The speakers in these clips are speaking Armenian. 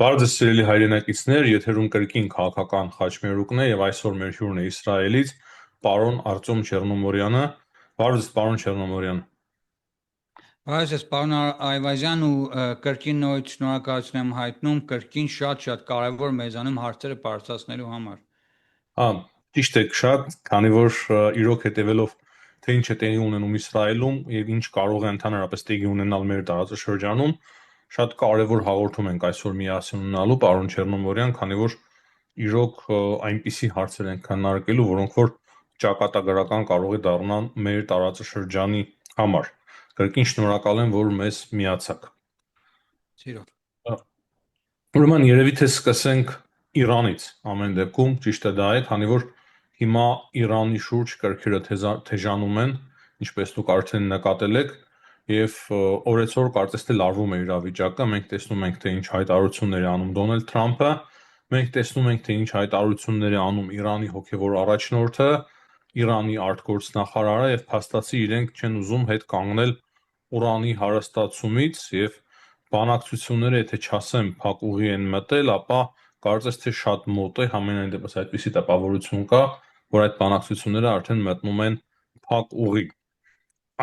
Բարձր սիրելի հայրենակիցներ, եթերում կրկին քաղաքական խաչմերուկն է եւ այսօր մեր հյուրն է Իսրայելից, պարոն Արտյոմ Չեռնոմորյանը։ Բարձր պարոն Չեռնոմորյան։ Բարև պարոն Այվազյան ու կրկին նորից շնորհակալություն եմ հայտնում կրկին շատ կարևոր մեզանում հարցերը բարձրացնելու համար։ Ճիշտ եք շատ, քանի որ իրոք հետևելով թե ինչ է տեղի ունենում Իսրայելում եւ ինչ կարող է ընդհանրապես տեղի ունենալ մեր տարածաշրջանում, շատ կարևոր հաղորդում ենք այսօր միասին ունենալու պարոն Չեռնոմորյան, քանի որ իրոք այնպիսի հարցեր են քննարկելու, որոնք որ ճակատագրական կարող է դառնալ մեր տարածաշրջանի համար։ Կրկին շնորհակալ եմ, որ մեզ միացաք։ Սիրով։ Ուրեմն երևի թե սկսենք Իրանից, ամեն դեպքում ճիշտ է դա է, քանի որ հիմա Իրանի շուրջ կրքերը թեժանում են, ինչպես դուք արդեն նկատել եք, եւ օրեցօր կարծես թե լարվում է իրավիճակը, մենք տեսնում ենք թե ինչ հայտարարություններ է անում Դոնալդ Թրամփը, մենք տեսնում ենք թե ինչ հայտարարություններ է անում Իրանի հոգևոր առաջնորդը, Իրանի արտգործնախարարը եւ փաստացի իրենք չեն ուզում հետ կանգնել ուրանի հարստացումից եւ բանակցությունները, եթե չասեմ փակ ուղի են մտել, ապա կարծես թե շատ մոտ է, համենայն դեպս այդպիսի տպավորություն կա, որ այդ բանակցությունները արդեն մտնում են փակ ուղի։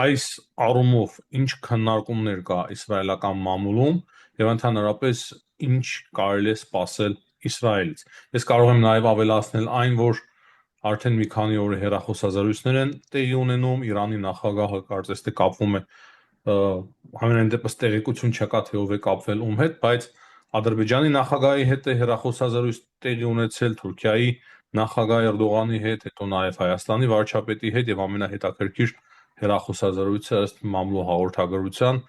Այս առումով ինչ քննարկումներ կա իսրայելական մամուլում եւ ընդհանրապես ինչ կարելի է սպասել Իսրայելից։ Ես կարող եմ նաեւ ավելացնել այն, որ արդեն մի քանի օր հեռախոսազրույցներ են տեղի ունենում, Իրանի նախագահը կարծես թե կապվում է համենայն դեպս տեղեկություն չկա թե ով է կապվել ում հետ, բայց Ադրբեջանի նախագահի հետ է հեռախոսազրույց տեղի ունեցել, Թուրքիայի նախագահ Էրդողանի հետ, հետո նաև Հայաստանի վարչապետի հետ եւ ամենահետաքրքիր հեռախոսազրույցը ըստ մամլո հաղորդագրության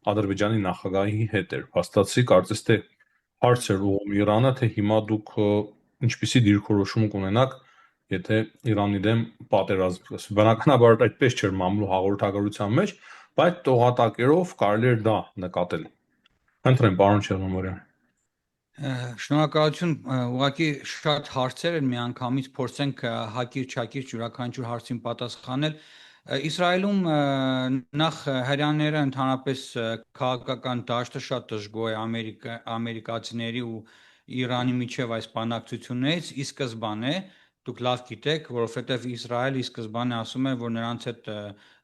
Ադրբեջանի նախագահի հետ էր։ Փաստացի կարծես թե հարց էր ուղղում Իրանը, թե հիմա դուք ինչպիսի դիրքորոշում կունենաք, եթե Իրանի դեմ պատերազմ սկսվի։ Բնականաբար այդպես չէր մամլո հաղորդագրության մեջ, բայց տողատակերով կարելի էր դա նկատել։ Խնդրեմ, պարոն Չեռնոմորյան։ Շնորհակալություն, ուղղակի շատ հարցեր են միանգամից փորձենք հակիր-չակիր յուրաքանչյուր հարցին պատասխանել։ Իսրայելում նախ հрьяաները ընդհանրապես քաղաքական դաշտը շատ դժգոհ է ամերիկացիների ու Իրանի միջև այս բանակցություններից ի սկզբանե դուք լավ գիտեք, որովհետև Իսրայելը ի սկզբանե ասում է, որ նրանց հետ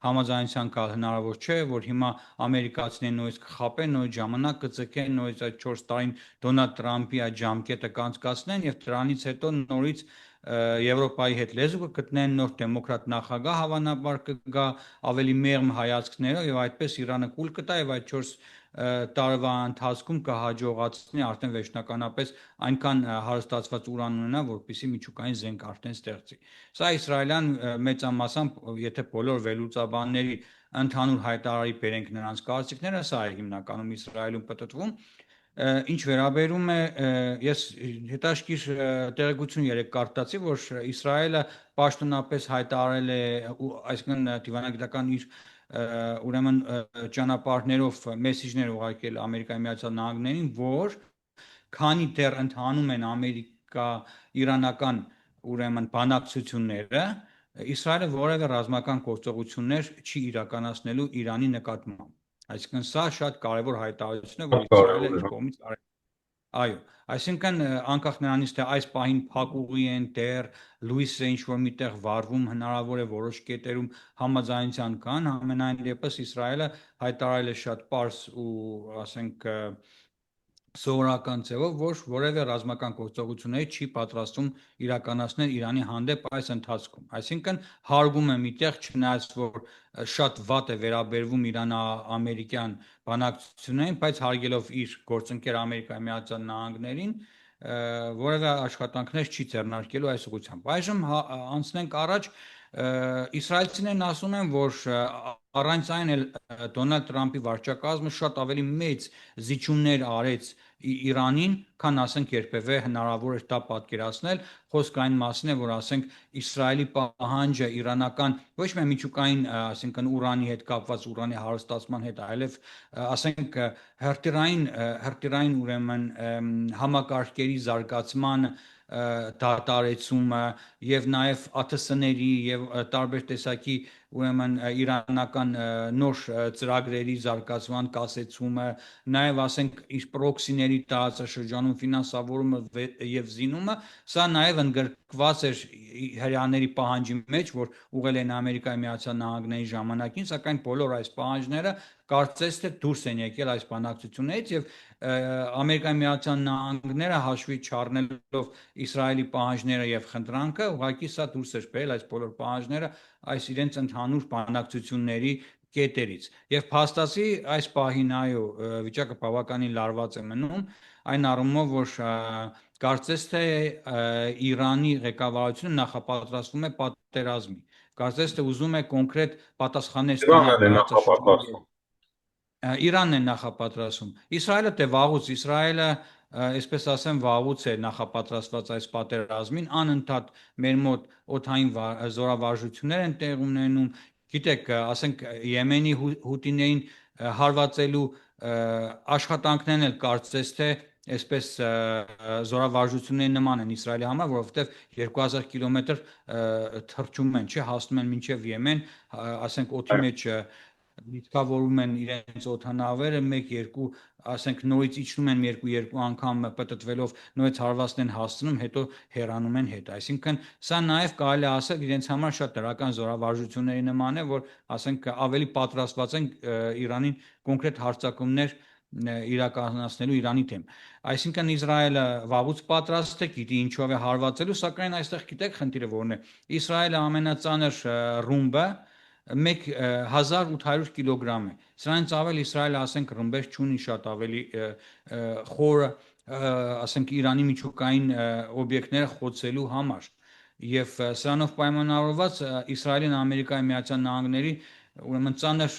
համաձայնության գալ հնարավոր չէ, որ հիմա ամերիկացիներն նույնիսկ կխապեն, նույն ժամանակ կձգեն, նույնիսկ այդ 4 տարին Դոնալդ Թրամփի այդ ժամկետը կանցկացնեն եւ դրանից հետո նորից Եվրոպայի հետ լեզու կգտնեն, նոր դեմոկրատ նախագահ հավանաբար կգա ավելի մեղմ հայացքներով եւ այդպես Իրանը կուլ կտա եւ այդ 4 տարվա ընթացքում կհաջողացնի արդեն վերջնականապես այնքան հարստացված ուրան ունենա, որպեսզի միջուկային զենք արդեն ստեղծի։ Սա իսրայելյան մեծամասամբ, եթե բոլոր վերլուծաբանների ընդհանուր հայտարարի բերենք նրանց կարծիքները, սա է հիմնականում Իսրայելում պատտվում։ Ինչ վերաբերում է, ես հետաքրքիր տեղեկություն երեք կարդացի, որ Իսրայելը պաշտոնապես հայտարարել է, այսինքն դիվանագիտական իր ուրեմն ճանապարհներով մեսիջներ ուղարկել Ամերիկայի Միացյալ Նահանգներին, որ քանի դեռ ընթանում են ամերիկա-իրանական ուրեմն բանակցությունները, Իսրայելը որևէ ռազմական գործողություններ չի իրականացնելու Իրանի նկատմամբ։ Այսինքն սա շատ կարևոր հայտարարություն է, որ Իսրայելը իր կողմից արել։ Այո, այսինքն անկախ նրանից թե այս պահին փակ ուղի են դեռ լույսը ինչ որ միտեղ վառվում, հնարավոր է որոշ կետերում համաձայնության կան, ամենայն դեպս Իսրայելը հայտարարել է շատ պարզ ու ասենք սովորական ձևով, որ որևէ ռազմական գործողությունների չի պատրաստվում իրականացնել Իրանի հանդեպ այս ընթացքում։ Այսինքն հարգում է միտեղ, չնայած որ շատ վատ է վերաբերվում Իրան-ամերիկյան բանակցություններին, բայց հարգելով իր գործընկեր Ամերիկայի Միացյալ Նահանգներին, որևէ աշխատանքներ չի ձեռնարկելու այս ուղղությամբ։ Այժմ անցնենք առաջ, իսրայելցիներն ասում են, որ առանց այն էլ Դոնալդ Թրամփի վարչակազմը շատ ավելի մեծ զիջումներ արեց Իրանին, քան ասենք երբևէ հնարավոր էր դա պատկերացնել, խոսքը այն մասին է, որ ասենք Իսրայելի պահանջը իրանական ոչ միայն միջուկային, ասենք ուրանի հետ կապված ուրանի հարստացման հետ, այլև ասենք հրթիռային ուրեմն համակարգերի զարգացման դատարեցումը եւ նաեւ ԱԹՍ-ների եւ տարբեր տեսակի ուրեմն իրանական նոր ծրագրերի զարգացման կասեցումը, նաև ասենք իր պրոքսիների տարածաշրջանում ֆինանսավորումը եւ զինումը, սա նաև ընդգրկված էր հրյաների պահանջի մեջ, որ ուղղել են Ամերիկայի Միացյալ Նահանգների ժամանակին, սակայն բոլոր այս պահանջները կարծես թե դուրս են եկել այս բանակցություններից եւ Ամերիկայի Միացյալ Նահանգները հաշվի չառնելով Իսրայելի պահանջները եւ խնդրանքը, ուղղակի սա դուրս էր բերել այս բոլոր պահանջները այս իրենց ընդհանուր բանակցությունների կետերից։ Եվ փաստացի այս պահին այո, վիճակը բավականին լարված է մնում, այն առումով, որ կարծես թե Իրանի ղեկավարությունը նախապատրաստվում է պատերազմի։ Կարծես թե ուզում է կոնկրետ պատասխաններ ստանալ տարածաշրջանում։ Իրանն է նախապատրաստում։ Իսրայելը դե վաղուց, Իսրայելը, այսպես ասեմ, վաղուց է նախապատրաստված այս պատերազմին, անընդհատ մեր մոտ օդային զորավարժություններ են տեղ ունենում, գիտեք, ասենք Եմենի հութիներին հարվածելու աշխատանքներն էլ կարծես թե այսպես զորավարժությունների նման են Իսրայելի համար, որովհետև 2000 կիլոմետր թռչում են, չէ, հասնում են մինչև Եմեն, ասենք օդի մեջ լիցքավորում են իրենց օդանավերը, 1-2, ասենք նորից իջնում են 2 անգամ պտտվելով նորից հարվածն են հասցնում, հետո հեռանում են հետ։ Այսինքն սա նաև կարելի է ասել իրենց համար շատ դրական զորավարժությունների նման է, որ ասենք ավելի պատրաստված են Իրանին կոնկրետ հարձակումներ իրականացնելու Իրանի դեմ։ Այսինքն Իսրայելը վաղուց պատրաստ է, գիտի ինչով է հարվածելու, սակայն այստեղ գիտեք խնդիրը որն է։ Իսրայելը ամենածանր ռումբը 1800 կիլոգրամ է։ Սրանից ավել Իսրայելը ասենք ռմբեր չունի շատ ավելի խորը, ասենք Իրանի միջուկային օբյեկտները խոցելու համար։ Եվ սրանով պայմանավորված Իսրայելին Ամերիկայի Միացյալ Նահանգների ուրեմն ծանր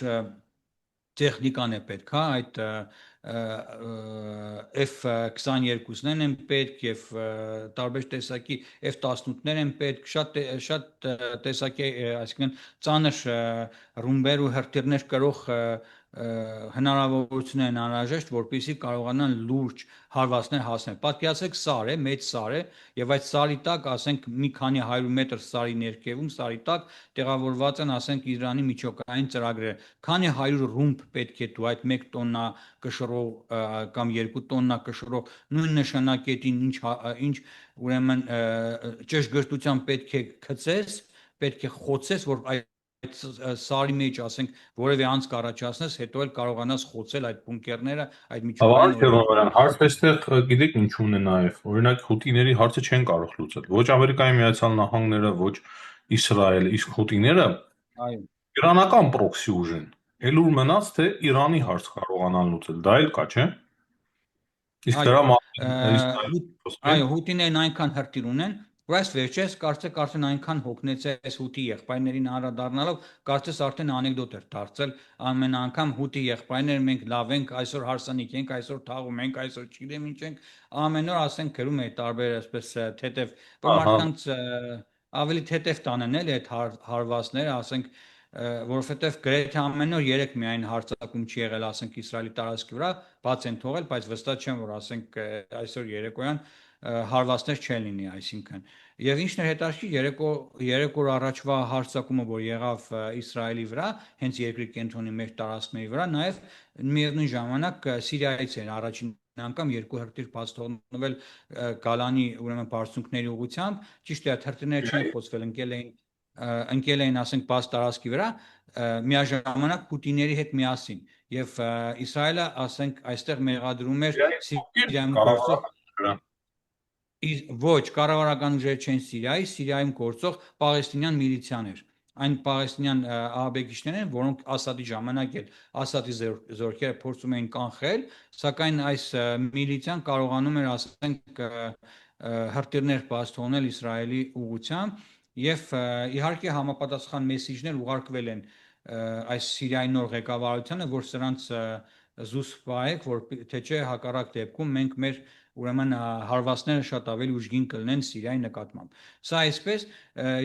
տեխնիկան է պետք, հա, այդ F-22-ներն են պետք եւ տարբեր տեսակի F-18-ներ են պետք, շատ տեսակի, այսինքն ծանր ռումբեր ու հրթիռներ կրող հնարավորություններ են անհրաժեշտ, որպեսզի կարողանան լուրջ հարվածներ հասնել։ Պատկերացրեք սար է, մեծ սար է, եւ այդ սարի տակ, ասենք մի քանի 100 մետր սարի ներքևում, սարի տակ տեղավորված են, ասենք Իրանի միջուկային ծրագրեր։ Քանի 100 ռումբ պետք է դու այդ 1 տոննա կշռող կամ 2 տոննա կշռող նույն նշանակետին ինչ ուրեմն ճշգրտությամբ պետք է գծես, պետք է խոցես, որ այդ սարի մեջ, ասենք, որևէ անց կառաջացնես, հետո էլ կարողանաս խոցել այդ բունկերները, այդ միջուկային հարցը այստեղ գիտեք ինչու՞ն է նաև, օրինակ հութիների հարցը չեն կարող լուծել։ Ոչ Ամերիկայի Միացյալ Նահանգները, ոչ Իսրայելը, իսկ հութիները իրանական պրոքսի ուժ են։ Էլ ուր մնաց թե Իրանի հարց կարողանան լուծել, դա էլ կա, չէ՞։ Իսկ դրա այո, հութիներն այնքան հրթիռ ունեն, որ այս վերջերս կարծեք արդեն այնքան հոգնեց այս հութի եղբայրներին անդրադառնալով, կարծես արդեն անեկդոտ էր դարձել, ամեն անգամ հութի եղբայրներ մենք լավ ենք, այսօր հարսանիք ենք, այսօր թաղում ենք, այսօր չգիտեմ ինչ ենք, ամեն օր ասենք գրում է տարբեր այսպես թեթև, որ մարդկանց ավելի թեթև տանեն էլի այդ հարվածները, ասենք, որովհետև գրեթե ամեն օր 3 միայն հարձակում չի եղել, ասենք Իսրայելի տարածքի վրա, բաց են թողել, բայց վստահ չեմ, որ ասենք այսօր երեկոյան հարվածներ չեն լինի, այսինքն։ Եվ ինչն է հետաքրքիր, 3 օր առաջվա հարձակումը, որ եղավ Իսրայելի վրա, հենց երկրի կենտրոնի մեր տարածքների վրա, նաև միևնույն ժամանակ Սիրիայից էր առաջին անգամ 2 հրթիռ բաց թողնվել Գալանի ուրեմն բարձունքների ուղղությամբ, ճիշտ է, այդ հրթիռները չեն խոցվել, ընկել էին, ասենք, բաց տարածքի վրա, միաժամանակ Պուտինների հետ միասին, եւ Իսրայելը, ասենք, այստեղ մեղադրում էր Սիրիայում գործող ոչ, կառավարական ուժեր չեն Սիրիայում գործող պաղեստինյան միլիցիաներ, այն պաղեստինյան ահաբեկիչներ են, որոնք Ասադի ժամանակ էլ Ասադի զորքերը փորձում էին կանխել, սակայն այս միլիցիան կարողանում էր, ասենք, հրթիռներ բաց թողնել Իսրայելի ուղղությամբ, եւ իհարկե համապատասխան մեսիջներ ուղարկվել են այս Սիրիայի նոր ղեկավարությանը, որ սրանց զուս պահեք, որ թե չէ հակառակ դեպքում մենք մեր ուրեմն հարվածները շատ ավելի ուժգին կլինեն Սիրիայի նկատմամբ։ Սա այսպես,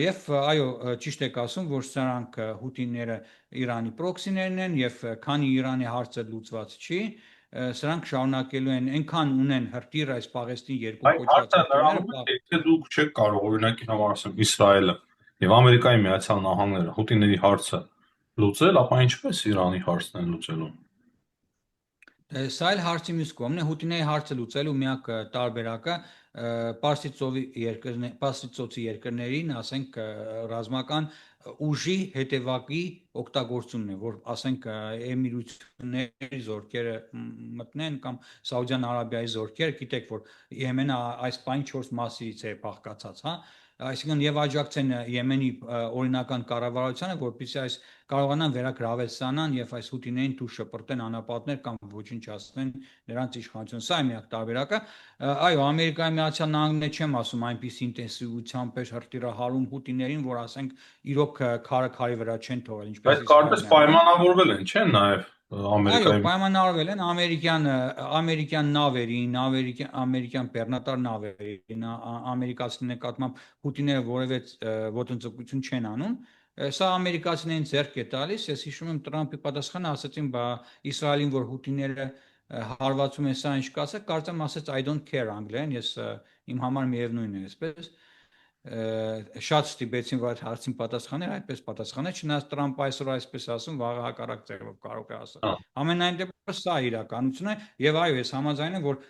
եւ այո, ճիշտ եք ասում, որ սրանք հութիները Իրանի պրոքսիներն են, եւ քանի Իրանի հարցը լուծված չի, սրանք շարունակելու են, այնքան ունեն հրթիռ այս Պաղեստին երկու կոչված հրթիռները, դուք չեք կարող օրինակի համար ասեմ Իսրայելը եւ Ամերիկայի Միացյալ Նահանգները հուտիների հարցը լուծել, ապա ինչպես Իրանի հարցն են լուծելու։ Սա էլ հարցի մյուս կողմն է, հուտիների հարցը լուծելու միակ տարբերակը Պարսից ծոցի երկրներին, ասենք, ռազմական ուժի հետևակի օգտագործումն է, որ ասենք Էմիրությունների զորքերը մտնեն կամ Սաուդյան Արաբիայի զորքերը, գիտեք, որ Եմենը այս պայն 4 մասից է բաղկացած, հա, այսինքն եւ աջակցեն Եմենի օրինական կառավարությանը, որպեսզի այս կարողանան վերագրավել սանան եւ այս հուտիներին դուրս շպրտեն անապատներ կամ ոչնչացնեն նրանց իշխանությունը։ Սա է միակ տարբերակը։ Այո, Ամերիկայի Միացյալ Նահանգները չեմ ասում այնպես ինտենսիվությամբ էր հրթիռահարում հուտիներին, որ ասենք իրոք քարը քարի վրա չեն թողել, ինչպես Բայց կարծես պայմանավորվել են, չէ՞, նաեւ Այո, Ամերիկայի պայմանավորվել են ամերիկյան նավերին, ամերիկյան բեռնատար նավերին, ամերիկացիների նկատմամբ հուտիները որևէ ոտնձգություն չեն անում։ Սա ամերիկացիներին ձեռք է տալիս, ես հիշում եմ Տրամփի պատասխանը ասացին, բա Իսրայելին որ հուտիները հարվածում են սա ինչ կասեք, կարծեմ ասեց I don't care անգլերեն, ես իմ համար միևնույն է, այսպես շատ ստիպեցին, որ այդ հարցին պատասխաներ, այդպես պատասխաներ, չնայած Տրամփը այսօր այսպես ասում, վաղը հակառակ ձևով կարող է ասել։ Ամենայն դեպքում սա իրականությունն է, եւ այո, ես համաձայն եմ, որ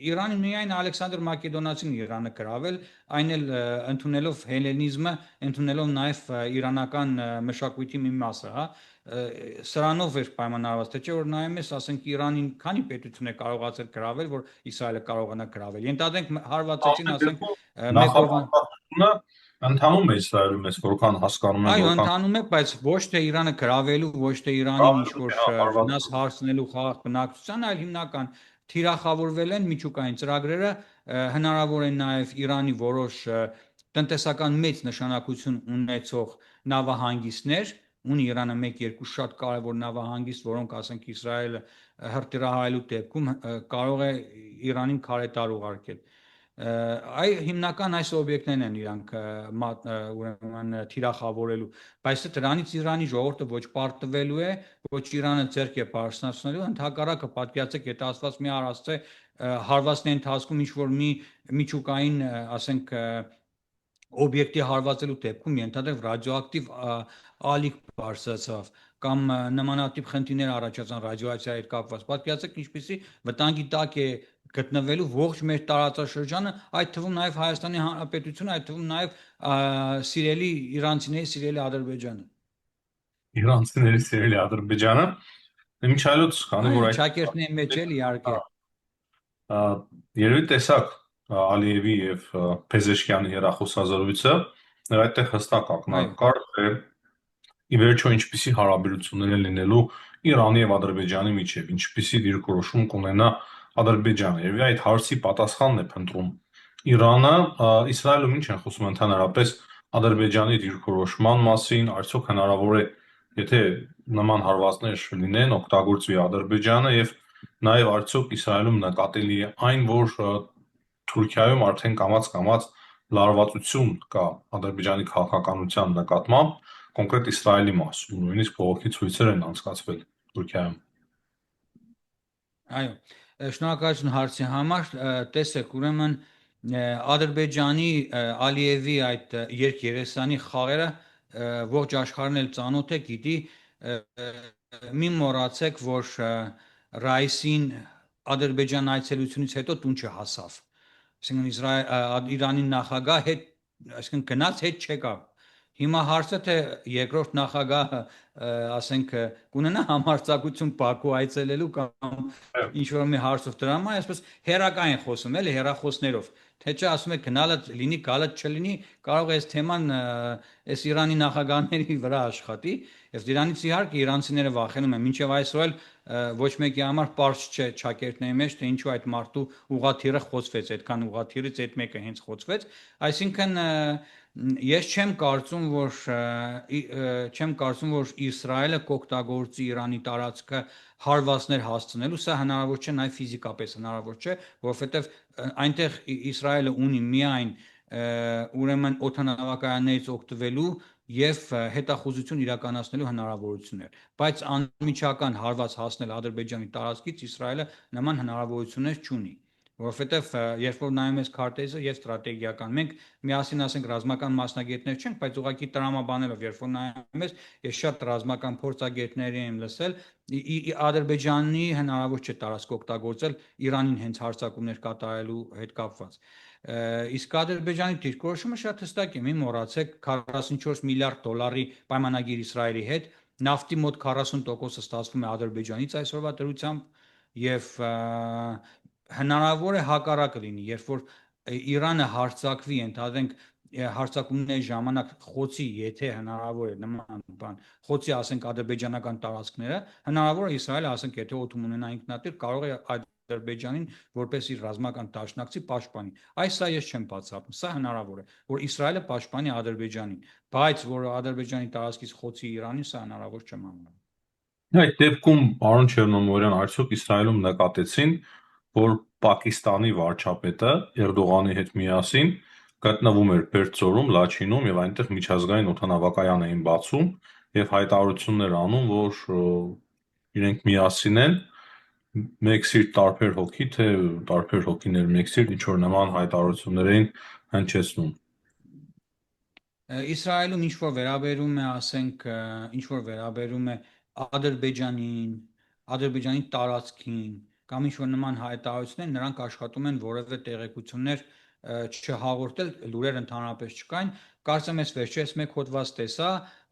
Իրանը միայն Ալեքսանդր Մակեդոնացին Իրանը գրավել, այն էլ ընդունելով հելենիզմը, ընդունելով նաեւ իրանական մշակույթի մի մասը, հա, սրանով էր պայմանավորված, թե չէ որ նայում ես, ասենք Իրանին քանի պետություն է կարողացել գրավել, որ Իսրայելը կարողանա գրավել։ Ենթադրենք հարվածեցին, ասենք մեկ օրվա նախապատրաստությունը ընդհանում է Իսրայելում, ես որքան հասկանում եմ, Այո, որքան ընդհանում է, բայց ոչ թե Իրանը գրավելու, ոչ թե Իրանին ինչ-որ վնաս հասցնելու խաղաղ բնակչության, այլ հիմնական թիրախավորվել են միջուկային ծրագրերը, հնարավոր է նաև Իրանի որոշ տնտեսական մեծ նշանակություն ունեցող նավահանգիստներ, ունի Իրանը 1-2 շատ կարևոր նավահանգիստ, որոնք ասենք Իսրայելը հրթիռահարելու դեպքում կարող է Իրանին քարետար ուղարկել։ Այ հիմնական այս օբյեկտներն են իրանք ուրեմն թիրախավորելու, բայց դրանից Իրանի ժողովուրդը ոչ պարտվելու է, ոչ Իրանը ձեռք է բարձրացնելու, ընդհակառակը պատկերացեք, եթե ասված մի արածը հարվածների ընթացքում ինչ որ մի միջուկային, ասենք օբյեկտի հարվածելու դեպքում ենթադրենք ռադիոակտիվ ալիք բարձրացավ կամ նմանատիպ խնդիրներ առաջացան ռադիոակցիայի հետ կապված։ Պատկերացեք ինչպիսի վտանգի տակ է գտնվելու ողջ մեր տարածաշրջանը, այդ թվում նաև Հայաստանի Հանրապետությունը, այդ թվում նաև սիրելի իրանցիների սիրելի Ադրբեջանը։ իրանցիների սիրելի Ադրբեջանը, ինչ այլոց, քանի որ այդ Չակերտների մեջ էլ իհարկե երևի տեսակ Ալիևի եւ Փեզեշկյանի հեռախոսազրույցը, նրա այդտեղ հստակ ակնարկ կար, թե ի վերջո ինչպիսի հարաբերություններ են լինելու Իրանի եւ Ադրբեջանի միջեւ, ինչպիսի դիրքորոշում կունենա Ադրբեջանը։ Երևի այդ հարցի պատասխանն է փնտրում Իրանը, Իսրայելում ինչ են խոսում ընդհանրապես Ադրբեջանի դիրքորոշման մասին, արդյոք հնարավոր է, եթե նման հարվածներ լինեն, օգտագործվի Ադրբեջանը եւ նաեւ արդյոք Իսրայելում նկատելի է այն, որ Թուրքիայում արդեն կամաց-կամաց լարվածություն կա Ադրբեջանի քաղաքականության նկատմամբ, կոնկրետ Իսրայելի մասում, նույնիսկ բողոքի ցույցեր են անցկացվել Թուրքիայում։ Այո, շնորհակալություն հարցի համար, տեսեք, ուրեմն Ադրբեջանի Ալիևի այդ երկերեսանի խաղերը ողջ աշխարհն էլ ծանոթ է, գիտի, մի մոռացեք, որ Ռայսին Ադրբեջան այցելությունից հետո տուն չհասավ։ Այսինքն Իրանի նախագահ հետ, այսինքն գնաց հետ չեկավ։ Հիմա հարցը թե երկրորդ նախագահը, ասենք, կունենա համարձակություն Բաքու այցելելու կամ ինչ-որ մի հարցով դրա համար, այսպես հերական են խոսում, էլի հերախոսներով։ Թե չէ ասում եք գնալը լինի, գալը չլինի, կարող է այս թեման այս Իրանի նախագահների վրա աշխատի, եւ դրանից իհարկե իրանցիները վախենում են, մինչեւ այսօր էլ ոչ մեկի համար պարզ չէ չակերտների մեջ, թե ինչու այդ մարդու ուղաթիռը խոցվեց, այդքան ուղաթիռից այդ մեկը հենց խոցվեց, այսինքն ես չեմ կարծում, որ Իսրայելը կօգտագործի Իրանի տարածքը հարվածներ հասցնելու, սա հնարավոր չէ, նաև ֆիզիկապես հնարավոր չէ, որովհետև այնտեղ Իսրայելը ունի միայն ուրեմն օդանավակայաններից օգտվելու եւ հետախուզություն իրականացնելու հնարավորություններ, բայց անմիջական հարված հասնել Ադրբեջանի տարածքից Իսրայելը նման հնարավորություններ չունի։ որովհետև երբ որ նայում ես քարտեզը եւ ստրատեգիական, մենք միասին ասենք ռազմական մասնագետներ չենք, բայց ուղղակի տրամաբանելով, երբ որ նայում ես, ես շատ ռազմական փորձագետների եմ լսել, Ադրբեջանի հնարավոր չէ տարածք օգտագործել Իրանին հենց հարձակումներ կատարելու հետ կապված։ Իսկ Ադրբեջանի դիրքորոշումը շատ հստակ է, մի մոռացեք 44 միլիարդ դոլարի պայմանագիր Իսրայելի հետ, նավթի մոտ 40%-ը ստացվում է Ադրբեջանից այսօրվա դրությամբ եւ հնարավոր է հակառակը լինի, երբ որ Իրանը հարձակվի, ընդհանրենք հարձակումների ժամանակ խոցի, եթե հնարավոր է նման բան, խոցի ասենք ադրբեջանական տարածքները, հնարավոր է Իսրայելը ասենք եթե օդում ունենա ինքնատիպ, կարող է Ադրբեջանին որպես իր ռազմական դաշնակցի պաշտպանի։ Այս սա ես չեմ բացառում, սա հնարավոր է, որ Իսրայելը պաշտպանի Ադրբեջանին, բայց որ Ադրբեջանի տարածքից խոցի Իրանին, սա հնարավոր չեմ համարում։ Այդ դեպքում, պարոն Չեռնոմորյան, արդյոք Իսրայելում նկատեցին, որ Պակիստանի վարչապետը Էրդողանի հետ միասին գտնվում էր Բերձորում, Լաչինում եւ այնտեղ միջազգային օդանավակայան էին բացում եւ հայտարարություններ անում, որ իրենք միասին են, մեկ սիրտ տարբեր հոգի, թե տարբեր հոգիներ մեկ սիրտ, ինչ որ նման հայտարարություններ էին հնչեցնում։ Իսրայելում ինչ որ վերաբերում է, ասենք, ինչ որ վերաբերում է Ադրբեջանին, Ադրբեջանի տարածքին կամ ինչ որ նման հայտարարություններ, նրանք աշխատում են որևէ տեղեկություններ չհաղորդել, լուրեր ընդհանրապես չկային, կարծեմ ես վերջերս մեկ հոդված տեսա,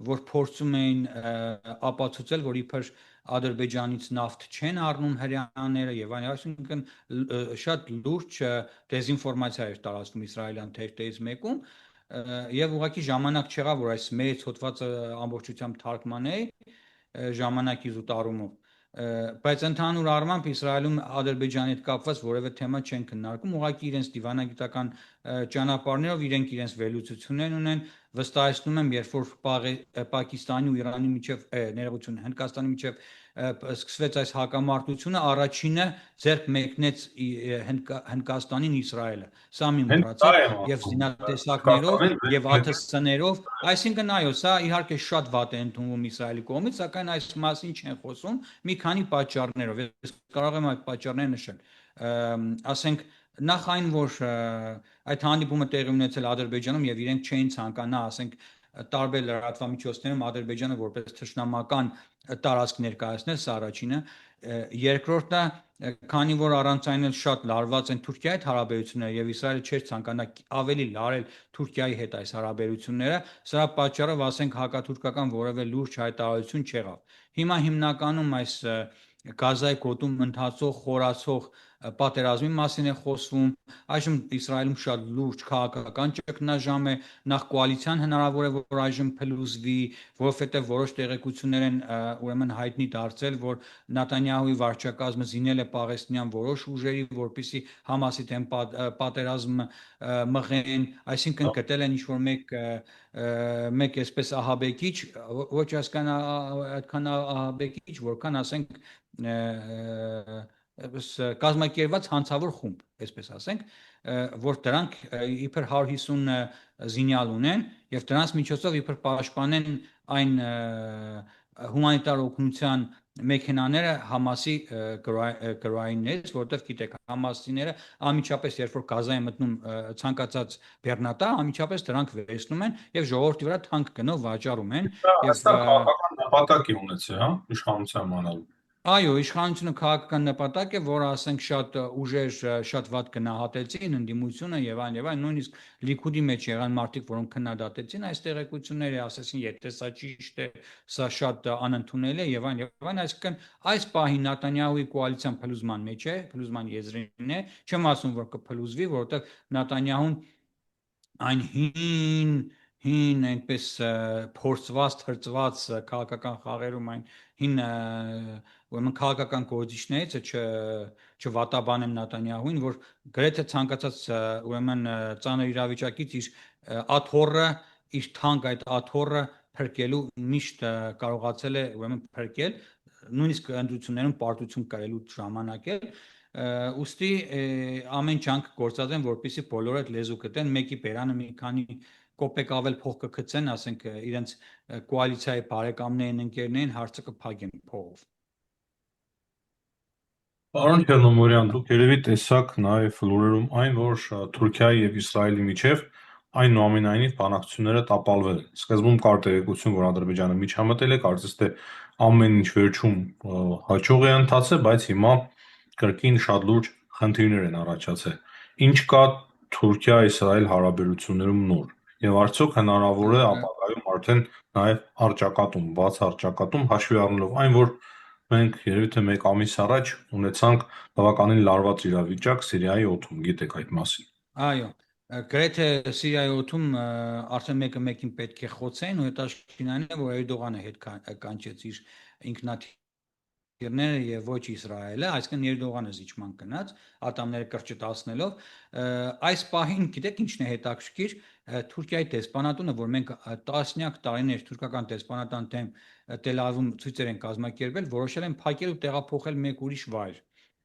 որ փորձում էին ապացուցել, որ իբր Ադրբեջանից նավթ չեն առնում հրեաները եւ այլն, այսինքն շատ լուրջ դեզինֆորմացիա էր տարածվում իսրայելյան թերթերից մեկում եւ ուղղակի ժամանակ չեղավ, որ այս մեծ հոդվածը ամբողջությամբ թարգմանեի ժամանակի զուտարումով, բայց ընդհանուր առմամբ Իսրայելում Ադրբեջանի հետ կապված որևէ թեմա չեն քննարկում, ուղղակի իրենց դիվանագիտական ճանապարհներով իրենք իրենց վերլուծություններ ունեն, վստահեցնում եմ, երբ որ Պակիստանի ու Իրանի միջև ներողություն Հնդկաստանի միջև սկսվեց այս հակամարտությունը, առաջինը ձեռք մեկնեց Հնդկաստանին Իսրայելը, սա մի մոռացեք, եւ զինատեսակներով եւ ԱԹՍ-ներով, այսինքն այո, սա իհարկե շատ վատ է ընդունվում Իսրայելի կողմից, սակայն այս մասին չեն խոսում մի քանի պատճառներով, ես կարող եմ այդ պատճառները նշել, ասենք նախ այն, որ այդ հանդիպումը տեղի ունեցել Ադրբեջանում եւ իրենք չէին ցանկանա, ասենք տարբեր լրատվամիջոցներում Ադրբեջանը որպես թշնամական տարածք ներկայացնել, սա առաջինը, երկրորդը, քանի որ առանց այն էլ շատ լարված են Թուրքիայի հետ հարաբերությունները եւ Իսրայելը չէր ցանկանա ավելի լարել Թուրքիայի հետ այս հարաբերությունները, սրա պատճառով ասենք հակաթուրքական որևէ լուրջ հայտարարություն չեղավ։ Հիմա հիմնականում այս Գազայի գոտում ընթացող խորացող պատերազմի մասին է խոսվում, այժմ Իսրայելում շատ լուրջ քաղաքական ճգնաժամ է, նախ կոալիցիան հնարավոր է, որ այժմ փլուզվի, որովհետև որոշ տեղեկություններ են ուրեմն հայտնի դարձել, որ Նետանյահուի վարչակազմը զինել է Պաղեստինյան որոշ ուժերի, որպեսզի Համասի դեմ պատերազմ մղեն, այսինքն գտել են ինչ-որ մեկ այսպես ահաբեկիչ, ոչ այդքան ահաբեկիչ, որքան ասենք կազմակերպված հանցավոր խումբ, այսպես ասենք, որ դրանք իբր 150 զինյալ ունեն եւ դրանց միջոցով իբր պաշտպանեն այն հումանիտար օգնության մեքենաները Համասի գրոայիններից, որովհետև գիտեք, Համասիները անմիջապես երբ որ Գազա են մտնում ցանկացած բեռնատար, անմիջապես դրանք վերցնում են եւ ժողովրդի վրա թանկ գնով վաճառում են եւ քաղաքական նպատակ է ունեցել, հա, իշխանության մանալ։ Այո, իշխանությունը քաղաքական նպատակ է, որը ասենք շատ ուժեր շատ վատ գնահատեցին ընդդիմությունը եւ այլն, նույնիսկ Լիքուդի մեջ եղան մարդիկ, որոնք քննադատեցին այս տեղեկությունները, ասեցին, եթե սա ճիշտ է, սա շատ անընդունել է եւ այլն, այսինքն այս պահին Նետանյահուի կոալիցիան փլուզման մեջ է, փլուզման եզրին է, չեմ ասում, որ կփլուզվի, որովհետեւ Նետանյահուն այն հին այնպես փորձված թրծված քաղաքական խաղերում այն հին ուրեմն քաղաքական գործիչներից է չվատաբանեմ Նետանյահուին, որ գրեթե ցանկացած ուրեմն ծանր իրավիճակից իր աթոռը, իր թանկ այդ աթոռը փրկելու միշտ կարողացել է ուրեմն փրկել, նույնիսկ ընտրություններում պարտություն կրելու ժամանակ է ուստի ամեն ջանք գործած են, որպեսզի բոլորը այդ լեզու գտեն, մեկի բերանը մի քանի կոպեկ ավել փող կգցեն, ասենք իրենց կոալիցիայի բարեկամներին, ընկերներին հարցը կփակեն փողով։ Պարոն Չեռնոմորյան, դուք երևի տեսաք նաև լուրերում այն, որ Թուրքիայի եւ Իսրայելի միջև այնուամենայնիվ բանակցությունները տապալվել են։ Սկզբում կար տեղեկություն, որ Ադրբեջանը միջամտել է, կարծես թե ամեն ինչ վերջում հաջող է ընթացել, բայց հիմա կրկին շատ լուրջ խնդիրներ են առաջացել։ Ինչ կա Թուրքիա-Իսրայել հարաբերություններում նոր։ Եվ արդյոք հնարավոր է ապագայում արդեն նաև առճակատում, բաց առճակատում հաշվի առնելով այն, որ մենք երևի թե մեկ ամիս առաջ ունեցանք բավականին լարված իրավիճակ Սիրիայի օդում, գիտեք այդ մասին։ Այո, գրեթե Սիրիայի օդում արդեն մեկը մեկին պետք է խոցեն ու հետաքրքիրն այն է, որ Էրդողանը հետ կանչեց իր ինքնաթիռները եւ ոչ Իսրայելը, այսինքն Էրդողանը զիջման գնաց, ատամները կրճտացնելով։ Այս պահին գիտեք ինչն է հետաքրքիր, Թուրքիայի դեսպանատունը, որ մենք տասնյակ տարիներ թուրքական դեսպանատան դեմ Տել Ավիվում ցույցեր են կազմակերպել, որոշել են փակել ու տեղափոխել մեկ ուրիշ վայր,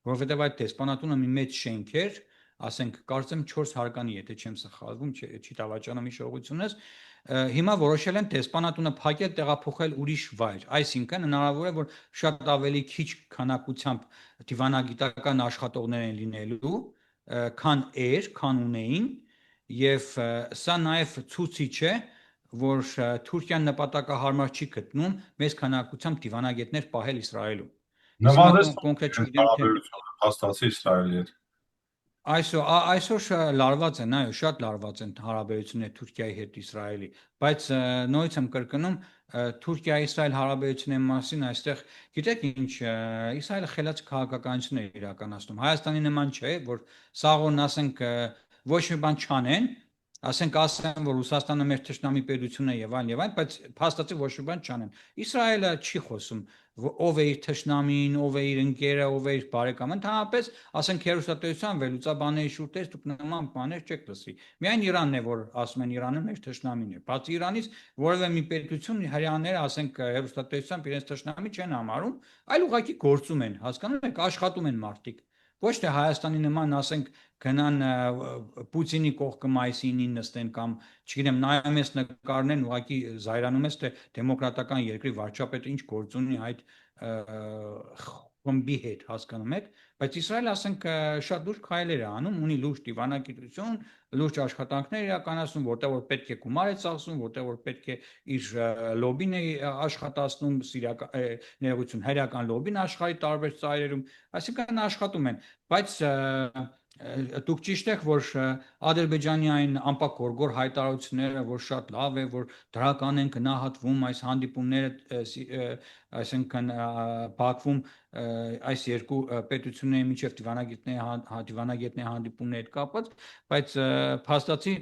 որովհետեւ այդ դեսպանատունը մի մեծ շենք էր, ասենք կարծեմ 4 հարկանի, եթե չեմ սխալվում, չի տավաճանում հիշողությունս, հիմա որոշել են դեսպանատունը փակել, տեղափոխել ուրիշ վայր, այսինքն հնարավոր է, որ շատ ավելի քիչ քանակությամբ դիվանագիտական աշխատողներ են լինելու, քան ունեին, եւ սա նաեւ ցույցիչ է, որ Թուրքիան նպատակահարմար չի գտնում մեծ քանակությամբ դիվանագետներ պահել Իսրայելում։ Ես հիմա կոնկրետ չգիտեմ թե հարաբերությունը փաստացի Իսրայելի հետ։ Այսօր լարված են, այո, շատ լարված են հարաբերությունները Թուրքիայի հետ Իսրայելի, բայց նորից եմ կրկնում, Թուրքիա-Իսրայել հարաբերությունների մասին այստեղ գիտեք ինչ, Իսրայելը խելաց քաղաքականություն է իրականացնում։ Հայաստանի նման չէ, որ սաղորն ասենք ոչ մի բան չանեն, ասեն, որ Ռուսաստանը մեր թշնամի պետություն է եւ այլն, բայց փաստացի ոչ մի բան չանեն։ Իսրայելը չի խոսում ով է իր թշնամին, ով է իր ընկերը, ով է իր բարեկամը, ընդհանրապես ասենք հերոստատեսության վերլուծաբանների շուրթերից դուք նման բաներ չեք լսի։ Միայն Իրանն է, որ ասում են Իրանը մեր թշնամին է։ Բացի Իրանից որևէ մի պետություն հрьяաները, ասենք հերոստատեսությամբ իրենց թշնամի չեն համարում, այլ ուղղակի գործում են, հասկանում եք, աշխատում են մարդիկ։ Ոչ թե Հայաստանի նման, ասենք, գնան Պուտինի կողքը մայիսին նստեն կամ, չգիտեմ, նայում ես նկարներն, ուղղակի զայրանում ես, թե դեմոկրատական երկրի վարչապետը ինչ գործ ունի այդ խմբի հետ, հասկանում եք, բայց Իսրայելը ասենք շատ լուրջ քայլեր է անում, ունի լուրջ դիվանագիտություն, լուրջ աշխատանքներ իրականացնում, որտեղ որ պետք է գումար է ծախսում, որտեղ որ պետք է իր լոբին է աշխատացնում, ներողություն, հայրական լոբին աշխարհի տարբեր ծայրերում, այսինքն աշխատում են, բայց դուք ճիշտ եք, որ Ադրբեջանի այն անպակորգոր հայտարարությունները, որ շատ լավ է, որ դրական են գնահատվում այս հանդիպումները, այսինքն Բաքվում այս երկու պետությունների միջև դիվանագետների հանդիպումների հետ կապված, բայց փաստացի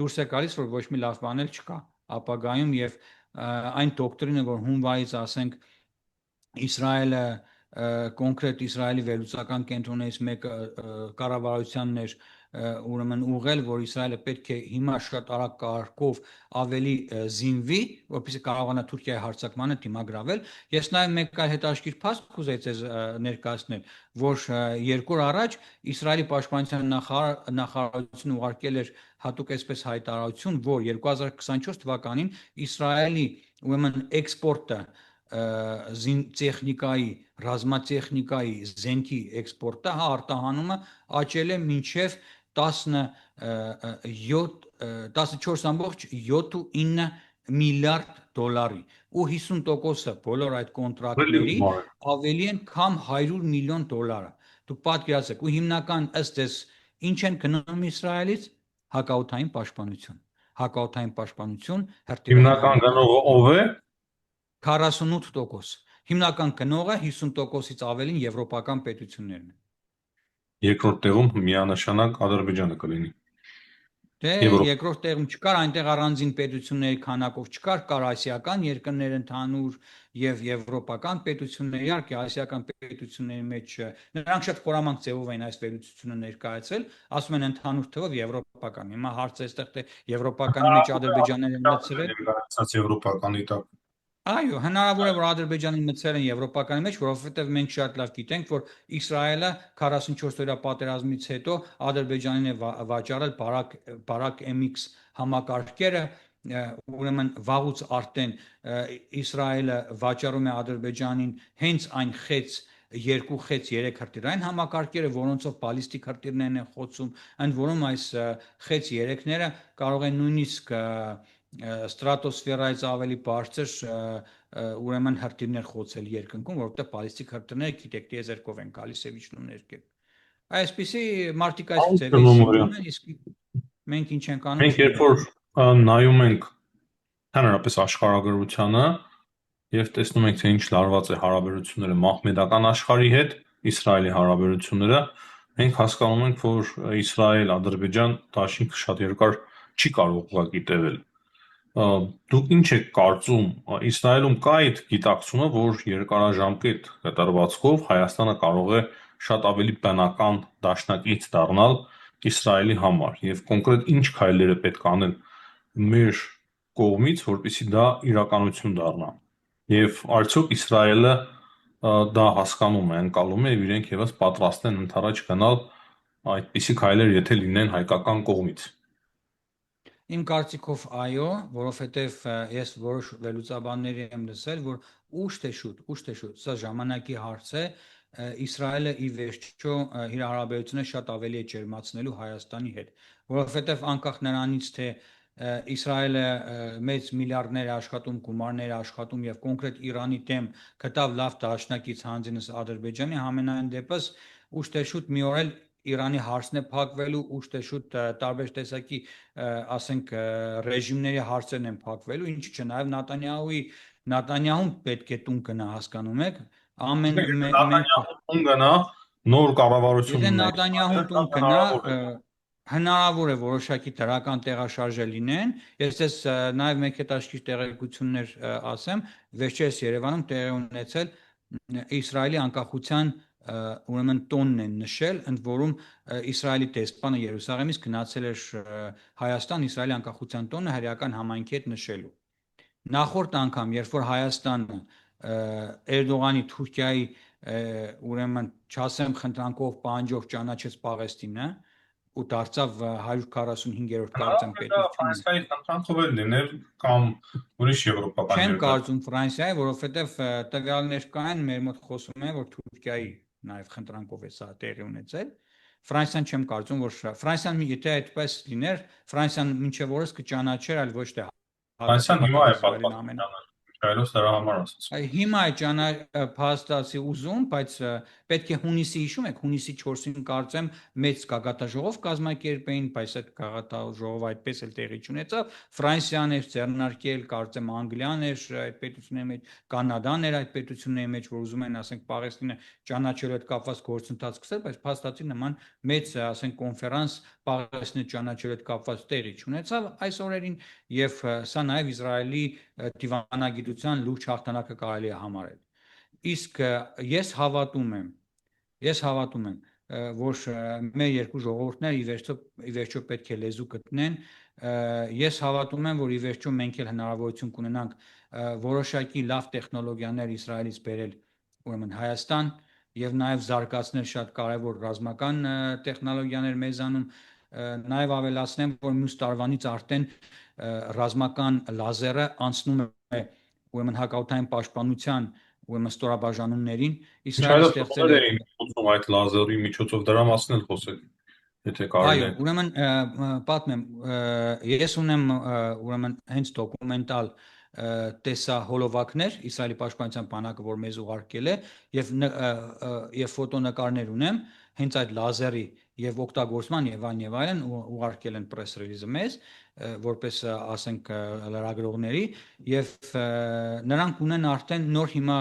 դուրս է գալիս, որ ոչ մի լավ բան էլ չկա ապագայում եւ այն դոկտրինը, որ հունվարից ասենք Իսրայելը կոնկրետ Իսրայելի վերլուծական կենտրոններից մեկը կառավարությանն էր ուրեմն ուղղել, որ Իսրայելը պետք է հիմա շատ արագ կարգով ավելի զինվի, որպեսզի կարողանա Թուրքիայի հարձակմանը դիմագրավել։ Ես նաև մեկ այլ հետաքրքիր փաստ կուզեի ձեզ ներկայացնել, որ 2 օր առաջ Իսրայելի պաշտպանության նախարարությունը ուղարկել էր հատուկ այսպես հայտարարություն, որ 2024 թվականին Իսրայելի ուրեմն էքսպորտը տեխնիկայի, ռազմատեխնիկայի, զենքի էքսպորտը, արտահանումը աճել է մինչև 14.9 միլիարդ դոլարի ու 50%-ը բոլոր այդ կոնտրակտների ավելի են քան 100 միլիոն դոլարը։ Դուք պատկերացրեք, ու հիմնական ըստ էս ինչ են գնում Իսրայելից հակաօդային պաշտպանություն։ Հակաօդային պաշտպանություն Հիմնական գնողը ով է։ 48%։ Հիմնական գնողը 50%-ից ավելին եվրոպական պետություններն են։ Երկրորդ տեղում միանշանակ Ադրբեջանը կլինի։ Դե երկրորդ տեղում չկար, այնտեղ առանձին պետությունների քանակով չկար, կար ասիական երկրներ ընդհանուր եւ եվրոպական պետություններ, իհարկե ասիական պետությունների մեջ նրանք շատ խորամանկ ձևով են այս վերլուծությունը ներկայացրել, ասում են ընդհանուր թվով եվրոպական։ Հիմա հարցը այստեղ թե եվրոպականի մեջ Ադրբեջանն են մտցրել, եվրոպականի տակ։ Այո, հնարավոր է, որ Ադրբեջանին մտցել են եվրոպականի մեջ, որովհետև մենք շատ լավ գիտենք, որ Իսրայելը 44-օրյա պատերազմից հետո Ադրբեջանին է վաճառել Բարակ MX համակարգերը, ուրեմն վաղուց արդեն Իսրայելը վաճառում է Ադրբեջանին հենց այն խեց 2 խեց 3 հրթիռային համակարգերը, որոնցով բալիստիկ հրթիռներն են խոցում, ընդ որում այս խեց 3-ները կարող են նույնիսկ ստրատոսֆերայից ավելի բարձր ուրեմն հրթիռներ խոցել երկնքում, որովհետև բալիստիկ հրթիռները գիտեք տիեզերքով են գալիս եւ իջնում ներքև։ Այսպիսի մարդիկ այս ձևի սիրում են, իսկ մենք ինչ ենք անում։ Մենք երբ որ նայում ենք հանրապես աշխարհագրությանը եւ տեսնում ենք թե ինչ լարված է հարաբերությունները մահմեդական աշխարհի հետ, Իսրայելի հարաբերությունները, մենք հասկանում ենք, որ Իսրայել-Ադրբեջան դաշինքը շատ երկար չի կարող ուղղակի տևել։ Դուք ինչ եք կարծում, Իսրայելում կա այդ գիտակցումը, որ երկարաժամկետ կտրվածքով Հայաստանը կարող է շատ ավելի բնական դաշնակից դառնալ Իսրայելի համար եւ կոնկրետ ինչ քայլեր է պետք անել մեր կողմից, որպեսզի դա իրականություն դառնա։ Եվ արդյոք Իսրայելը դա հասկանում է, ընկալում է եւ իրենք եւս պատրաստ են ընդառաջ գնալ այդպիսի քայլեր, եթե լինեն հայկական կողմից։ Իմ կարծիքով այո, որովհետև ես որոշ վերլուծաբանների եմ լսել, որ ուշ թե շուտ, սա ժամանակի հարց է, Իսրայելը ի վերջո իր հարաբերությունները շատ ավելի է ջերմացնելու Հայաստանի հետ, որովհետև անկախ նրանից, թե Իսրայելը մեծ միլիարդներ է աշխատում, գումարներ է աշխատում եւ կոնկրետ Իրանի դեմ գտավ լավ դաշնակից հանձինս Ադրբեջանի, համենայն դեպս ուշ թե շուտ մի օր էլ Իրանի հարցն է փակվելու, ուշ թե շուտ տարբեր տեսակի, ասենք, ռեժիմների հարցերն են փակվելու, ինչի՞ չէ, նաեւ Նատանյահուն պետք է տուն գնա, հասկանում եք, Նատանյահուն գնա, նոր կառավարություն Եթե Նատանյահուն տուն գնա, հնարավոր է որոշակի դրական տեղաշարժեր լինեն։ Ես ձեզ նաև մեկ հետաքրքիր տեղեկություններ ասեմ, վերջերս Երևանում տեղի ունեցել Իսրայելի անկախության ուրեմն տոնն են նշել, ընդ որում Իսրայելի դեսպանը Երուսաղեմից գնացել էր Հայաստան Իսրայելի անկախության տոնը հրեական համայնքի հետ նշելու։ Նախորդ անգամ, երբ որ Հայաստանը Էրդողանի Թուրքիայի ուրեմն չասեմ խնդրանքով պահանջով ճանաչեց Պաղեստինը ու դարձավ 145-րդ կարծեմ պետությունը։ Ֆրանսիայի խնդրանքով էլ լիներ կամ ուրիշ եվրոպական Չեմ կարծում Ֆրանսիայի, որովհետև տվյալներ կային, մեր մոտ խոսում են, որ Թուրքիայի նաև խնդրանքով է սա տեղի ունեցել։ Ֆրանսիան չեմ կարծում, որ Ֆրանսիան եթե այդպես լիներ, Ֆրանսիան մինչև օրս կճանաչեր, այլ ոչ թե Ֆրանսիան հիմա է պատասխանում Հայրոս դրա համար ասած։ Հիմա է փաստացի ուզում, բայց պետք է հունիսի հիշում եք, հունիսի 4-ին կարծեմ մեծ գագաթաժողով կազմակերպեին, բայց այդ գագաթաժողովը այդպես էլ տեղի չունեցավ։ Ֆրանսիան էր ձեռնարկել, կարծեմ Անգլիան էր այդ պետությունների մեջ, Կանադան էր այդ պետությունների մեջ, որ ուզում են, ասենք, Պաղեստինը ճանաչելու հետ կապված գործընթաց սկսել, բայց փաստացի նման մեծ, ասենք, կոնֆերանս Պաղեստինը ճանաչելու հետ կապված տեղի չունեցավ այս օրերին, եւ սա նաեւ Իսրայելի դիվանագիտության լուրջ հաղթանակը կարելի է համարել։ Իսկ ես հավատում եմ, որ մեր երկու ժողովուրդները ի վերջո պետք է լեզու գտնեն։ Ես հավատում եմ, որ ի վերջո մենք էլ հնարավորություն կունենանք որոշակի լավ տեխնոլոգիաներ Իսրայելից բերել ուրեմն Հայաստան եւ նաեւ զարգացնել շատ կարեւոր ռազմական տեխնոլոգիաներ մեզանում, նաեւ ավելացնեմ, որ մյուս տարվանից արդեն ռազմական լազերը անցնում է ուրեմն հակաօդային պաշտպանության ուրեմն ստորաբաժանումներին Իսրայելը ստեղծել է այդ լազերի միջոցով դրա մասին էլ խոսեք, եթե կարելի է։ Այո, ուրեմն պատմեմ, ես ունեմ ուրեմն հենց դոկումենտալ տեսահոլովակներ Իսրայելի պաշտպանության բանակը, որ մեզ ուղարկել է, եւ ֆոտոնկարներ ունեմ հենց այդ լազերի եւ օգտագործման եւ այլն ուղարկել են press release-ը մեզ, որպես ասենք լրագրողների, եւ նրանք ունեն արդեն նոր հիմա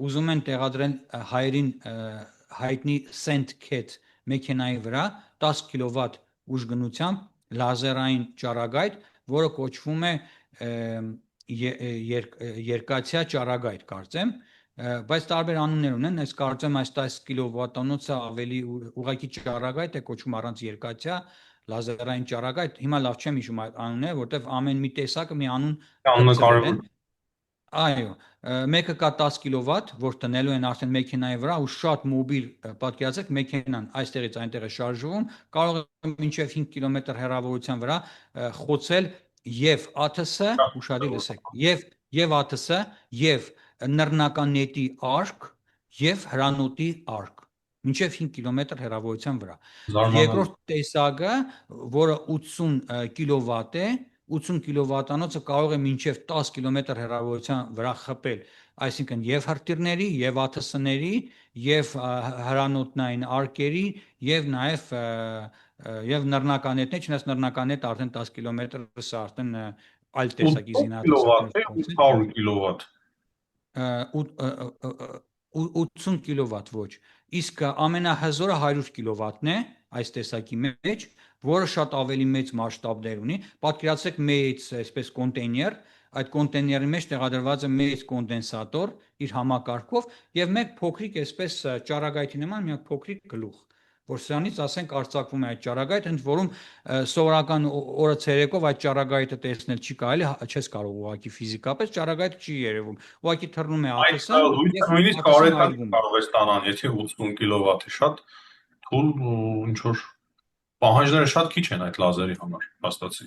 ուզում են տեղադրել հայերին հայտնի SendCat մեքենայի վրա 10 կիլովատ ուժգնությամբ լազերային ճառագայթ, որը կոչվում է երկաթյա ճառագայթ, կարծեմ, բայց տարբեր անուններ ունեն, այս կարծեմ այս 10 կիլովատանոցը ավելի ուղղակի ճառագայթ է կոչվում առանց երկաթյա լազերային ճառագայթ, հիմա լավ չեմ հիշում այդ անունները, որտեվ ամեն մի տեսակը մի անուն կարևոր է։ Այո, մեկը կա 10 կիլովատ, որ տնելու են արդեն մեքենայի վրա ու շատ մոբիլ, պատկերացրեք, մեքենան այստեղից այնտեղ է շարժվում, կարող է մինչև 5 կիլոմետր հեռավորության վրա խոցել եւ ԱԹՍ, ուշադիր լսեք, եւ ԱԹՍ, եւ նռնական նետի արկ, եւ հրանոթի արկ, մինչեւ 5 կիլոմետր հեռավորության վրա։ Զարմանալի։ Երկրորդ տեսակը, որը 80 կիլովատ է, 80 կիլովատանոցը կարող է մինչև 10 կիլոմետր հեռավորության վրա խփել, այսինքն եւ հրթիռների, եւ ԱԹՍ-ների, եւ հրանոթնային արկերի, եւ նաեւ եւ նռնականետներ, չնայած նռնականետը արդեն 10 կիլոմետր, սա արդեն այլ տեսակի 800 կիլովատ։ 80 կիլովատ ոչ, իսկ ամենահզորը 100 կիլովատն է այս տեսակի մեջ, որը շատ ավելի մեծ մասշտաբներ ունի։ Պատկերացրեք մեծ այսպես կոնտեյներ, այդ կոնտեյների մեջ տեղադրված է մեծ կոնդենսատոր իր համակարգով եւ մեկ փոքրիկ այսպես ճառագայթի նման մի փոքրիկ գլուխ, որ սրանից ասենք արձակվում է այդ ճառագայթը, ընդ որում սովորական օրը ցերեկով այդ ճառագայթը տեսնել չի կարելի, չես կարող ուղղակի ֆիզիկապես ճառագայթը չի երևում, ուղղակի թռնում է ԱԹՍ-ը եւ նույնիսկ կարետան կարող է ստանալ, եթե 80 կիլովատի շատ թույլ ինչ որ պահանջները շատ քիչ են այդ լազերի համար, փաստացի։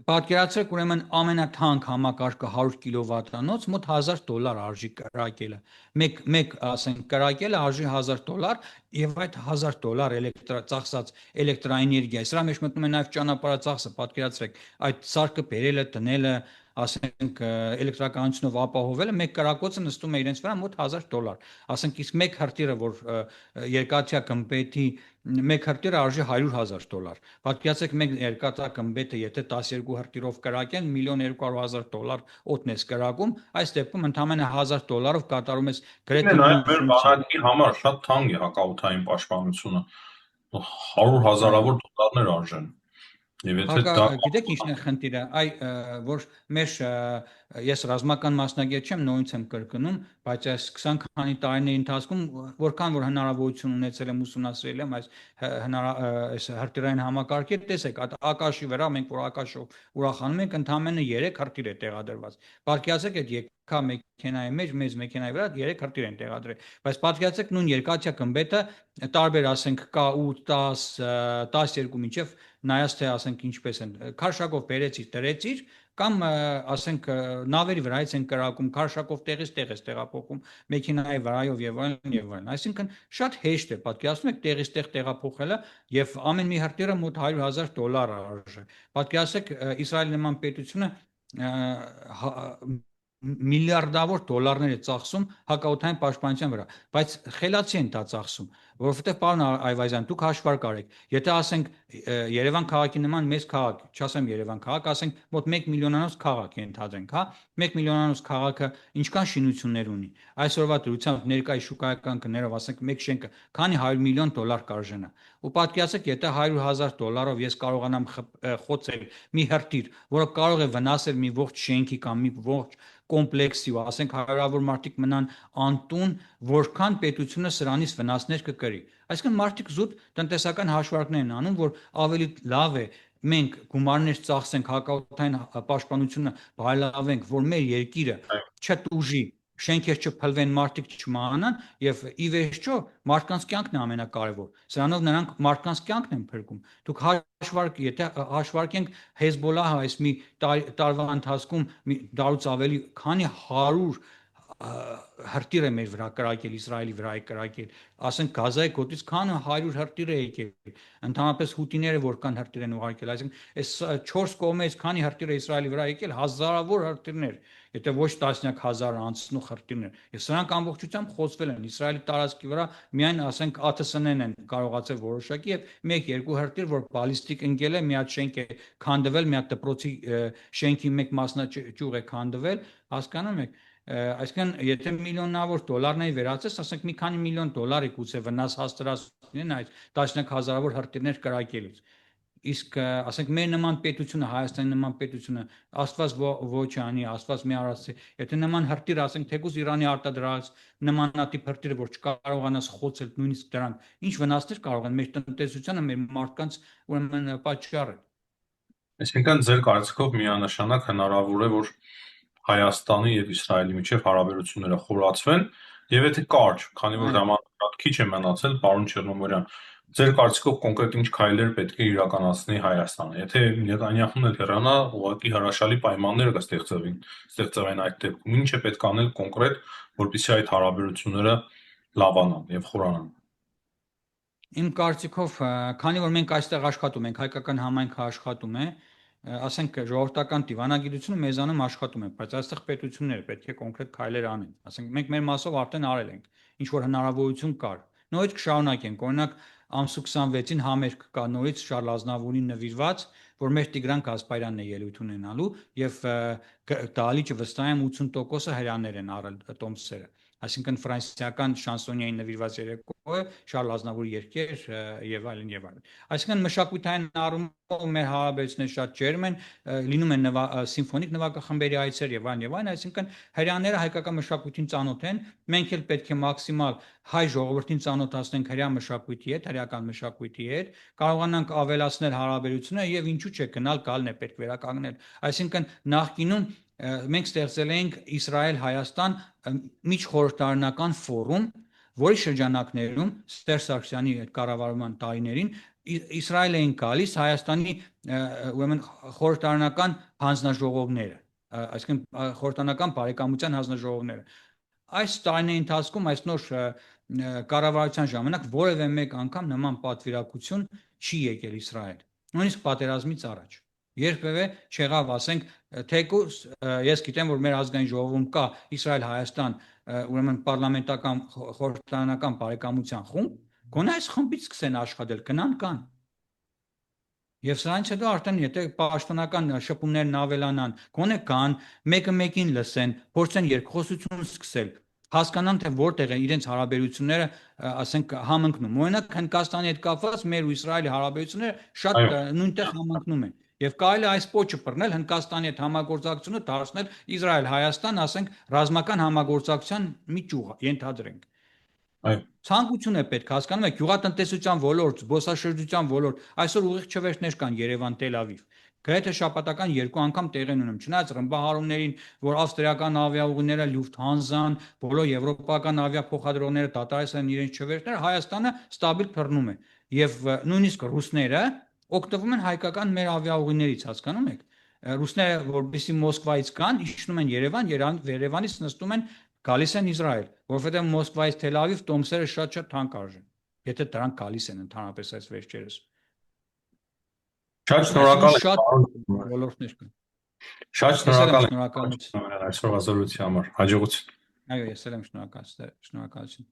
Պատկերացրեք, ուրեմն ամենաթանկ համակարգը 100 կիլովատանոց մոտ $1000 արժի կրակելը։ Մեկ ասենք կրակելը արժի $1000 եւ այդ $1000 ծախսած էլեկտրաէներգիա, սրա մեջ մտնում է նաեւ ճանապարհածախսը, պատկերացրեք, այդ սարքը բերելը, տնելը, ասենք էլեկտրականությունով ապահովելը, մեկ կրակոցը նստում է իրենց վրա մոտ $1000։ Ասենք իսկ մեկ հրթիռը, որ երկաթյա գմբեթի մեկ հրթիռը արժի $100,000։ Պատկերացրեք մեկ երկաթյա գմբեթը, եթե 12 հրթիռով կրակեն, $1,200,000 օդն ես կրակում, այս դեպքում ընդամենը $1000-ով կատարում ես գրեթե նույն բանակի համար շատ թանկ է հակաօդային պաշտպանությունը, 100,000-ավոր դոլարներ արժեն։ Եվ եթե դա գիտեք ինչն է խնդիրը, որ ես ռազմական մասնագետ չեմ, նորից եմ կրկնում, բայց այս 20 քանի տարիների ընթացքում որքան որ հնարավորություն ունեցել եմ ուսումնասիրել եմ այս հրթիռային համակարգերը, տեսեք, Ակաշի վրա մենք որ Ակաշով ուրախանում ենք, ընդամենը 3 հրթիռ է տեղադրված։ Պատկերացրեք այդ եկա մեքենայի մեջ, մեծ մեքենայի վրա 3 հրթիռ են տեղադրել, բայց պատկերացրեք նույն երկաթյա գմբեթը տարբեր ասենք K8, 10, 12 մինչև նայած թե ասենք ինչպես են քարշակով բերեցիր, դրեցիր կամ ասենք նավերի վրայից են կրակում, քարշակով տեղից տեղ ես տեղափոխում մեքենայի վրայով եւ այլն եւ այլն։ Այսինքն շատ հեշտ է, պատկերացնում եք տեղից տեղ տեղափոխելը եւ ամեն մի հրթիռը մոտ $100,000 արժի։ Պատկերացրեք Իսրայելի նման պետությունը միլիարդավոր դոլարներ է ծախսում հակաօդային պաշտպանության վրա, բայց խելացի են դա ծախսում, որովհետև պարոն Այվազյան, դուք հաշվարկ արեք, եթե ասենք Երևան քաղաքի նման մեծ քաղաք, չասեմ Երևան քաղաք, ասենք մոտ 1 միլիոնանոց քաղաք է ընդհանրենք, հա, 1 միլիոնանոց քաղաքը ինչքան շինություններ ունի։ Այսօրվա դրությամբ ներկայ շուկայական գներով ասենք մեկ շենքը քանի $100 միլիոն կարժանա։ Ու պատկերացրեք, եթե $100,000-ով ես կարողանամ խոցել մի հրթիռ, որը կարող է վնասել մի ողջ շենքի կամ մի ողջ կոմպլեքսի ու ասենք հարյուրավոր մարդիկ մնան անտուն, որքան պետությունը սրանից վնասներ կկրի։ Այսինքն մարդիկ զուտ տնտեսական հաշվարկներ են անում, որ ավելի լավ է մենք գումարներ ծախսենք հակաօդային պաշտպանությունը բարելավենք, որ մեր երկիրը չտուժի, շենքեր չփլվեն, մարդիկ չմահանան եւ ի վերջո մարդկանց կյանքն է ամենակարևոր։ Սրանով նրանք մարդկանց կյանքն են փրկում։ Դուք եթե հաշվարկենք Հեզբոլահը այս մի տարվա ընթացքում դարուց ավելի քանի 100 հրթիռ է մեր վրա կրակել, Իսրայելի վրա է կրակել, ասենք Գազայի գոտից քանի 100 հրթիռ է եկել, ընդհանրապես հութիները որքան հրթիռ են ուղարկել, այսինքն այս 4 կողմից քանի հրթիռ է Իսրայելի վրա եկել, հազարավոր հրթիռներ, եթե ոչ տասնյակ հազար անցնող հրթիռներ, եւ սրանք ամբողջությամբ խոցվել են Իսրայելի տարածքի վրա, միայն ասենք ԱԹՍ-ներն են կարողացել որոշակի եւ 1-2 հրթիռ, որ բալիստիկ ընկել է, մի հատ շենք է քանդվել, մի հատ դպրոցի շենքի մեկ մասնաճյուղ է քանդվել, հասկանում եք։ Այսինքն եթե միլիոնավոր դոլարների վերածես, ասենք մի քանի միլիոն դոլարի գուցե վնաս հասցրած այդ տասնյակ հազարավոր հրթիռներ կրակելուց։ Իսկ ասենք մեր նման պետությունը, Հայաստանի նման պետությունը, Աստված ոչ անի, Աստված մի արածի, եթե նման հրթիռ, ասենք թեկուզ Իրանի արտադրած նմանատիպ հրթիռը, որ չկարողանաս խոցել նույնիսկ դրանք, ինչ վնասներ կարող են մեր տնտեսությանը, մեր մարդկանց ուրեմն պատճառը։ Այսինքն ձեր կարծիքով միանշանակ հնարավոր է, որ Հայաստանի եւ Իսրայելի միջև հարաբերությունները խորացվեն, եւ եթե կարճ, քանի որ ժամանակը շատ քիչ է մնացել, պարոն Չեռնոմորյան, ձեր կարծիքով կոնկրետ ինչ քայլեր պետք է իրականացնի Հայաստանը։ Եթե Նետանյահուն էլ հեռանա, ուղղակի հրաշալի պայմաններ կստեղծվեն այդ դեպքում։ Ինչ է պետք անել կոնկրետ, որպեսզի այդ հարաբերությունները լավանան եւ խորանան։ Իմ կարծիքով, քանի որ մենք այստեղ աշխատում ենք, հայկական համայնքը աշխատում է, ասենք ժողովրդական դիվանագիտությունը մեզանում աշխատում է, բայց այստեղ պետությունները պետք է կոնկրետ քայլեր անեն։ Ասենք մենք մեր մասով արդեն արել ենք, ինչ որ հնարավորություն կար։ Նորից կշարունակենք, օրինակ ամսու 26-ին համերգ կա նորից Շարլ Ազնավուրին նվիրված, որ մեր Տիգրան Կասպարյանն է ելույթ ունենալու եւ դահլիճը վստահ եմ 80%-ը հրյաներ են առել տոմսերը։ Այսինքն ֆրանսիական շանսոնիային նվիրված երեկո է, Շարլ Ազնավուրի երգեր եւ այլն եւ այլն։ Այսինքն մշակութային առումով մեր հարաբերությունները շատ ջերմ են, լինում են սիմֆոնիկ նվագախմբերի այցեր եւ այլն, այսինքն հрьяաները հայկական մշակույթին ծանոթ են, մենք էլ պետք է մաքսիմալ հայ ժողովրդին ծանոթացնենք հрья մշակույթի հետ, հрьяական մշակույթի հետ, կարողանանք ավելացնել հարաբերությունները եւ ինչու՞ չէ գնալ գալն է պետք վերականգնել։ Այսինքն նախկինում մենք ստեղծել էինք Իսրայել-Հայաստան միջխորհրդարանական ֆորում, որի շրջանակներում Ստեր Սարգսյանի կառավարման տարիներին Իսրայել էին գալիս Հայաստանի ուրեմն խորհրդարանական հանձնաժողովները, այսինքն խորհրդարանական բարեկամության հանձնաժողովները։ Այս տարիների ընթացքում այս նոր կառավարության ժամանակ որևէ մեկ անգամ նման պատվիրակություն չի եկել Իսրայել, նույնիսկ պատերազմից առաջ։ Երբևէ չեղավ, ասենք, թեկուզ ես գիտեմ, որ մեր ազգային ժողովում կա Իսրայել-Հայաստան ուրեմն պարլամենտական խորհրդարանական բարեկամության խումբ, գոնե այս խմբից սկսեն աշխատել, գնան կան։ Եվ սրանից հետո արդեն եթե պաշտոնական շփումներն ավելանան, գոնե կան, մեկը մեկին լսեն, փորձեն երկխոսություն սկսել, հասկանան թե որտեղ է իրենց հարաբերությունները, ասենք, համընկնում։ Օրինակ Հնդկաստանի հետ կապված մեր ու Իսրայելի հարաբերությունները շատ նույնտեղ համընկնում են։ Եվ կարելի է այս պոչը բռնել Հնդկաստանի հետ համագործակցությունը դարձնել Իսրայել-Հայաստան, ասենք, ռազմական համագործակցության մի ճյուղ, ենթադրենք։ Ցանկություն է պետք, հասկանում եք, գյուղատնտեսության ոլորտ, զբոսաշրջության ոլորտ, այսօր ուղիղ չվերթներ կան Երևան-Տել-Ավիվ։ Գրեթե շաբաթական 2 անգամ տեղ են ունում, չնայած ռմբահարումներին, որ ավստրիական ավիաուղիները, Lufthansa-ն, բոլոր եվրոպական ավիափոխադրողները դատարեցել են իրենց չվերթները, Հայաստանը ստաբիլ բռնում է։ Եվ նույնիսկ ռուսները օգտվում են հայկական մեր ավիաուղիներից, հասկանում եք։ Ռուսները, որպեսզի Մոսկվայից գան, իջնում են Երևան, Երևանից նստում են գալիս են Իսրայել, որովհետև Մոսկվայից Թել Ավիվ տոմսերը շատ թանկ արժեն, եթե դրանք գալիս են ընդհանրապես այս վերջերս։ Շատ շնորհակալ եմ։ Ոլորտներ կան։ Շատ շնորհակալ եմ շնորհակալություն այսօրվա զրույցի համար։ Հաջողություն։ Այո, ես էլ եմ շնորհակալություն։